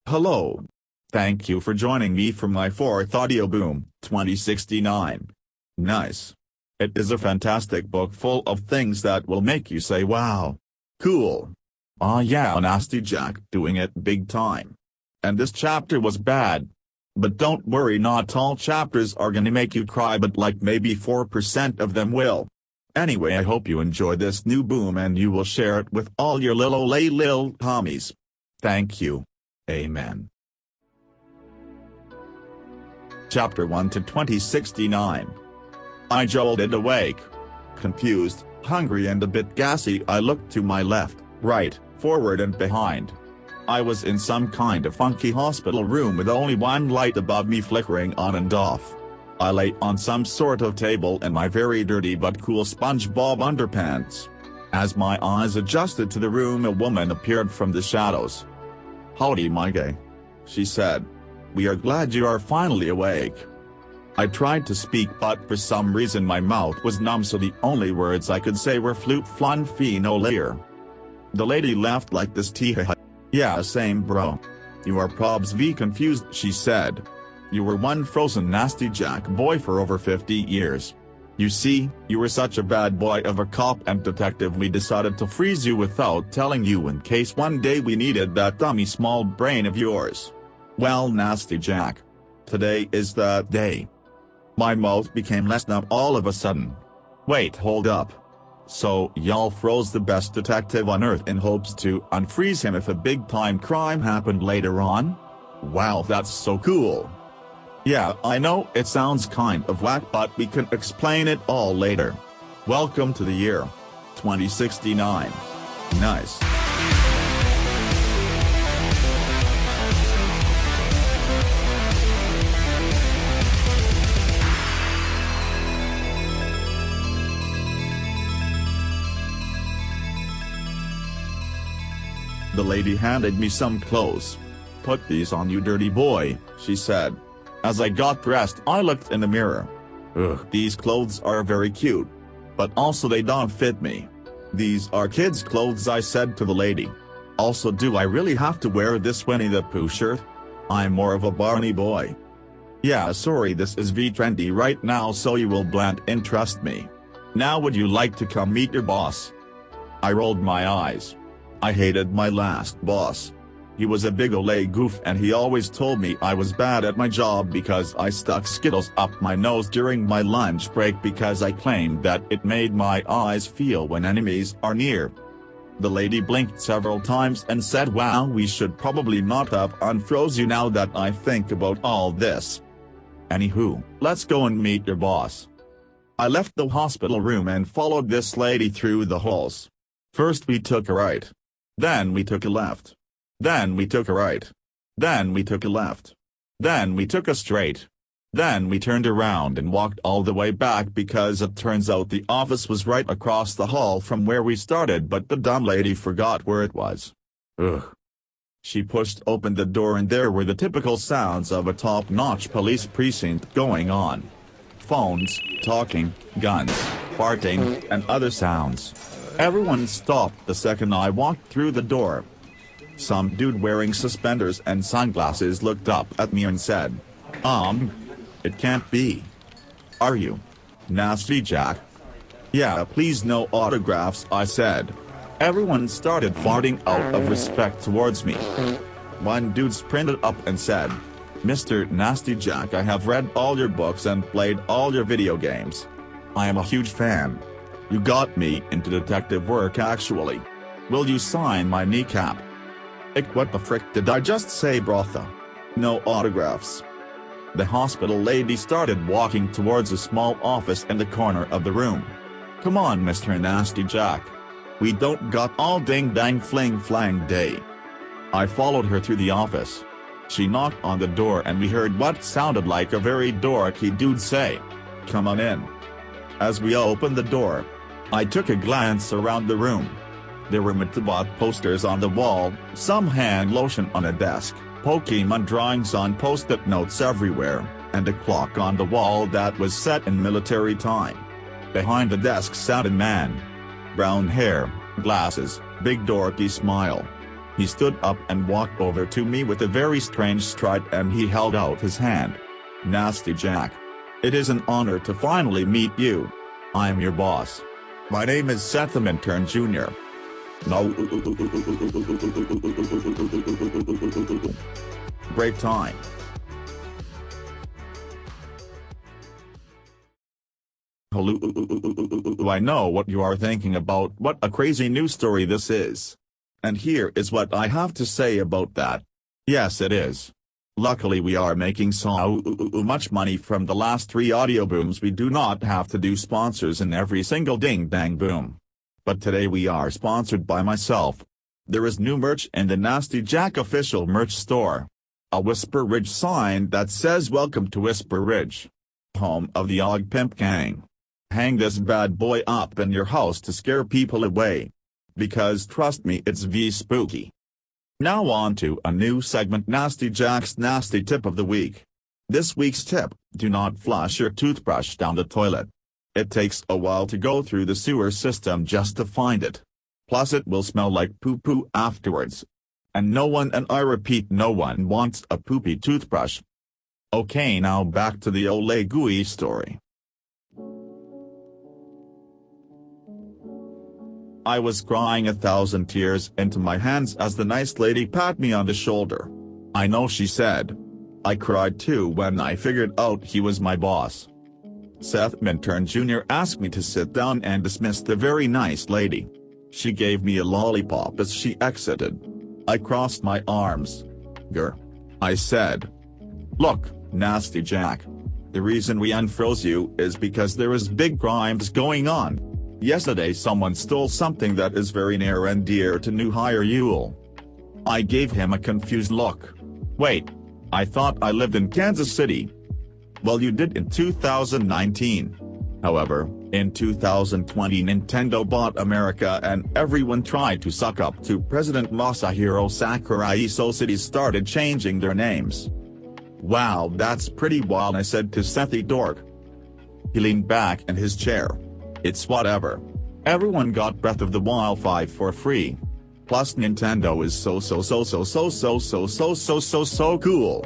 Hello. Thank you for joining me for my fourth audioboom, 2069. Nice. It is a fantastic book full of things that will make you say wow. Cool. Ah yeah, Nasty Jack doing it big time. And this chapter was bad. But don't worry, not all chapters are gonna make you cry, but like maybe 4% of them will. Anyway, I hope you enjoy this new boom and you will share it with all your lil homies. Thank you. Amen. Chapter 1 to 2069. I jolted awake. Confused, hungry and a bit gassy, I looked to my left, right, forward and behind. I was in some kind of funky hospital room with only one light above me flickering on and off. I lay on some sort of table in my very dirty but cool SpongeBob underpants. As my eyes adjusted to the room, a woman appeared from the shadows. "Howdy, my guy," she said. "We are glad you are finally awake." I tried to speak, but for some reason my mouth was numb, so the only words I could say were flute flun fee no later. The lady laughed like this, "Tee-ha-ha. Yeah, same bro. You are probs v confused," she said. "You were one frozen Nasty Jack boy for over 50 years. You see, you were such a bad boy of a cop and detective, we decided to freeze you without telling you in case one day we needed that dummy small brain of yours. Well, Nasty Jack, today is that day." My mouth became less numb all of a sudden. Wait, hold up. So y'all froze the best detective on earth in hopes to unfreeze him if a big time crime happened later on? Wow, that's so cool. Yeah, I know it sounds kind of whack, but we can explain it all later. Welcome to the year 2069. Nice. The lady handed me some clothes. "Put these on, you dirty boy," she said. As I got dressed, I looked in the mirror. Ugh, these clothes are very cute. But also they don't fit me. "These are kids' clothes," I said to the lady. "Also, do I really have to wear this Winnie the Pooh shirt? I'm more of a Barney boy." "Yeah, sorry, this is trendy right now, so you will blend in, trust me. Now would you like to come meet your boss?" I rolled my eyes. I hated my last boss. He was a big ole goof and he always told me I was bad at my job because I stuck Skittles up my nose during my lunch break because I claimed that it made my eyes feel when enemies are near. The lady blinked several times and said, "Wow, we should probably not have unfroze you now that I think about all this. Anywho, let's go and meet your boss." I left the hospital room and followed this lady through the halls. First we took a right. Then we took a left. Then we took a right. Then we took a left. Then we took a straight. Then we turned around and walked all the way back because it turns out the office was right across the hall from where we started, but the dumb lady forgot where it was. Ugh. She pushed open the door and there were the typical sounds of a top-notch police precinct going on. Phones, talking, guns, farting, and other sounds. Everyone stopped the second I walked through the door. Some dude wearing suspenders and sunglasses looked up at me and said, "It can't be. Are you Nasty Jack?" "Yeah, please no autographs," I said. Everyone started farting out of respect towards me. One dude sprinted up and said, "Mr. Nasty Jack, I have read all your books and played all your video games. I am a huge fan. You got me into detective work actually. Will you sign my kneecap?" What the frick did I just say, brother? No autographs. The hospital lady started walking towards a small office in the corner of the room. "Come on, Mr. Nasty Jack. We don't got all ding dang fling flang day." I followed her through the office. She knocked on the door and we heard what sounded like a very dorky dude say, "Come on in." As we opened the door, I took a glance around the room. There were Metabot posters on the wall, some hand lotion on a desk, Pokemon drawings on post-it notes everywhere, and a clock on the wall that was set in military time. Behind the desk sat a man. Brown hair, glasses, big dorky smile. He stood up and walked over to me with a very strange stride and he held out his hand. Nasty Jack. It is an honor to finally meet you. I am your boss. My name is Seth Minturn Jr. No. Break time. Hello. I know what you are thinking about. What a crazy news story this is. And here is what I have to say about that. Yes, it is. Luckily we are making so much money from the last 3 audio booms we do not have to do sponsors in every single ding dang boom. But today we are sponsored by myself. There is new merch in the Nasty Jack official merch store. A Whisper Ridge sign that says welcome to Whisper Ridge. Home of the Og Pimp Gang. Hang this bad boy up in your house to scare people away. Because trust me, it's spooky. Now on to a new segment, Nasty Jack's Nasty Tip of the Week. This week's tip: do not flush your toothbrush down the toilet. It takes a while to go through the sewer system just to find it. Plus it will smell like poo-poo afterwards. And no one, and I repeat, no one wants a poopy toothbrush. Okay, now back to the Ole Gooey story. I was crying 1,000 tears into my hands as the nice lady pat me on the shoulder. I know, she said. I cried too when I figured out he was my boss. Seth Minturn Jr. asked me to sit down and dismissed the very nice lady. She gave me a lollipop as she exited. I crossed my arms. Grr. I said. Look, Nasty Jack. The reason we unfroze you is because there is big crimes going on. Yesterday someone stole something that is very near and dear to new hire Yule. I gave him a confused look. Wait. I thought I lived in Kansas City. Well, you did in 2019. However, in 2020 Nintendo bought America and everyone tried to suck up to President Masahiro Sakurai, so cities started changing their names. Wow, that's pretty wild, I said to Sethy Dork. He leaned back in his chair. It's whatever. Everyone got Breath of the Wild 5 for free. Plus Nintendo is so cool.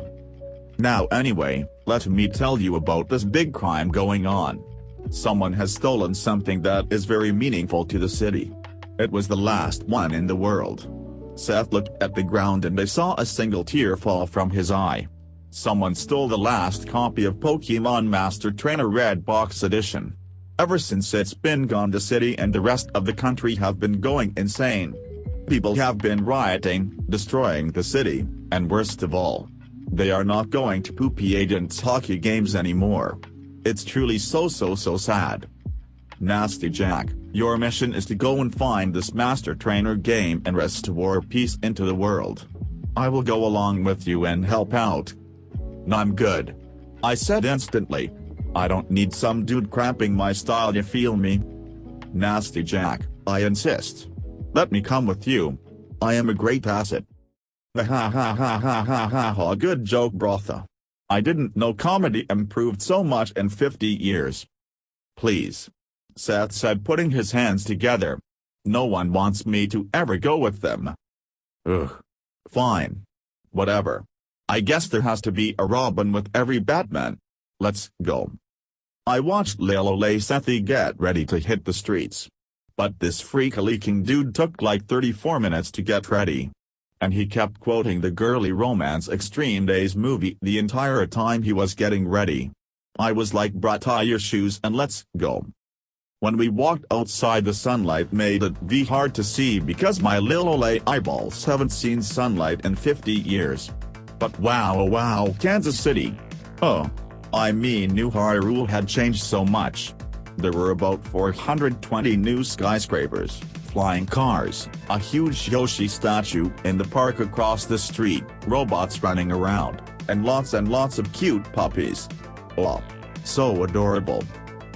Now anyway, let me tell you about this big crime going on. Someone has stolen something that is very meaningful to the city. It was the last one in the world. Seth looked at the ground and I saw a single tear fall from his eye. Someone stole the last copy of Pokemon Master Trainer Red Box Edition. Ever since it's been gone, the city and the rest of the country have been going insane. People have been rioting, destroying the city, and worst of all, they are not going to Poopy Agents hockey games anymore. It's truly so sad. Nasty Jack, your mission is to go and find this Master Trainer game and restore peace into the world. I will go along with you and help out. I'm good. I said instantly. I don't need some dude cramping my style, you feel me? Nasty Jack, I insist. Let me come with you. I am a great asset. Ha, good joke, brother. I didn't know comedy improved so much in 50 years. Please. Seth said, putting his hands together. No one wants me to ever go with them. Ugh. Fine. Whatever. I guess there has to be a Robin with every Batman. Let's go. I watched Lil Ole Sethy get ready to hit the streets. But this freak-a-leaking dude took like 34 minutes to get ready. And he kept quoting the girly romance Extreme Days movie the entire time he was getting ready. I was like, bruh, tie your shoes and let's go. When we walked outside, the sunlight made it hard to see because my Lil Ole eyeballs haven't seen sunlight in 50 years. But wow, Kansas City. Oh. I mean, New Hyrule had changed so much. There were about 420 new skyscrapers, flying cars, a huge Yoshi statue in the park across the street, robots running around, and lots of cute puppies. Oh, so adorable.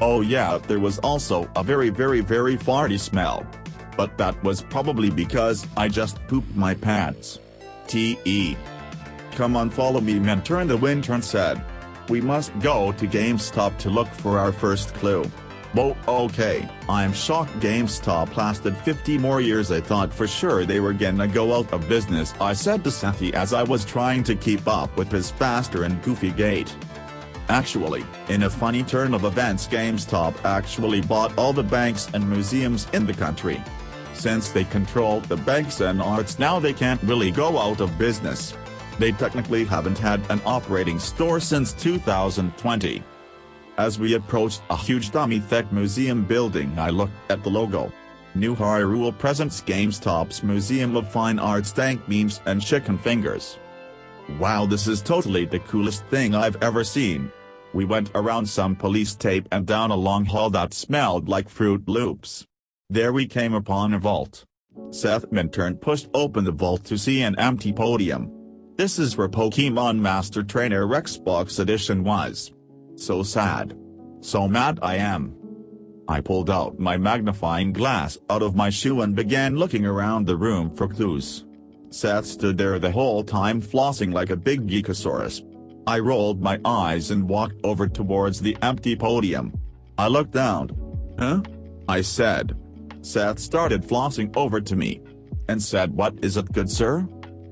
Oh yeah, there was also a very farty smell. But that was probably because I just pooped my pants. T.E. Come on, follow me, Minturn the Wintern said. We must go to GameStop to look for our first clue. Whoa, okay, I'm shocked GameStop lasted 50 more years. I thought for sure they were gonna go out of business, I said to Sethi as I was trying to keep up with his faster and goofy gait. Actually, in a funny turn of events, GameStop actually bought all the banks and museums in the country. Since they control the banks and arts now, they can't really go out of business. They technically haven't had an operating store since 2020. As we approached a huge dummy tech museum building, I looked at the logo. New Hyrule presents GameStop's Museum of Fine Arts, dank memes and chicken fingers. Wow, this is totally the coolest thing I've ever seen. We went around some police tape and down a long hall that smelled like Fruit Loops. There we came upon a vault. Seth Minturn pushed open the vault to see an empty podium. This is where Pokemon Master Trainer Xbox Edition was. So sad. So mad I am. I pulled out my magnifying glass out of my shoe and began looking around the room for clues. Seth stood there the whole time flossing like a big geekosaurus. I rolled my eyes and walked over towards the empty podium. I looked down. Huh? I said. Seth started flossing over to me. And said, "What is it, good sir?"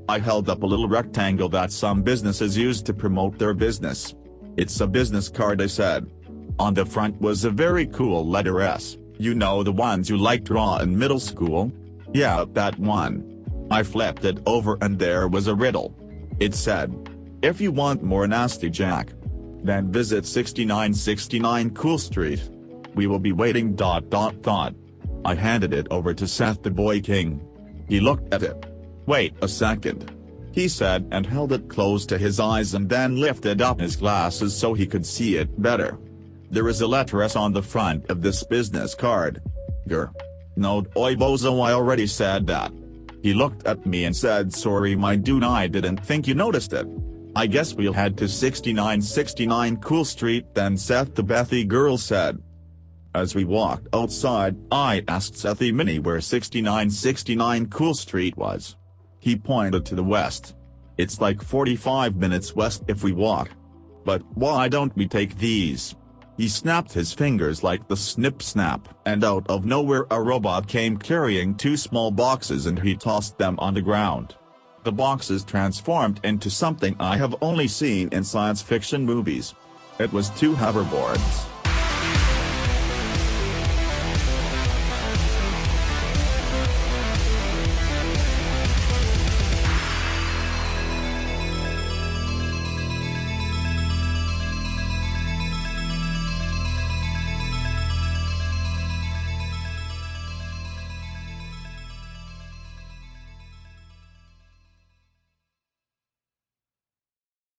I held up a little rectangle that some businesses use to promote their business. "It's a business card," I said. On the front was a very cool letter S, you know, the ones you liked to draw in middle school? Yeah, that one. I flipped it over and there was a riddle. It said, "If you want more Nasty Jack, then visit 6969 Cool Street. We will be waiting. .. I handed it over to Seth the Boy King. He looked at it. "Wait a second," he said, and held it close to his eyes and then lifted up his glasses so he could see it better. "There is a letter S on the front of this business card." "Grr. No, oi bozo, I already said that." He looked at me and said, "Sorry my dude, I didn't think you noticed it. I guess we'll head to 6969 Cool Street then," Seth the Bethy girl said. As we walked outside, I asked Sethi Mini where 6969 Cool Street was. He pointed to the west. "It's like 45 minutes west if we walk. But why don't we take these?" He snapped his fingers like the snip snap, and out of nowhere a robot came carrying two small boxes and he tossed them on the ground. The boxes transformed into something I have only seen in science fiction movies. It was two hoverboards.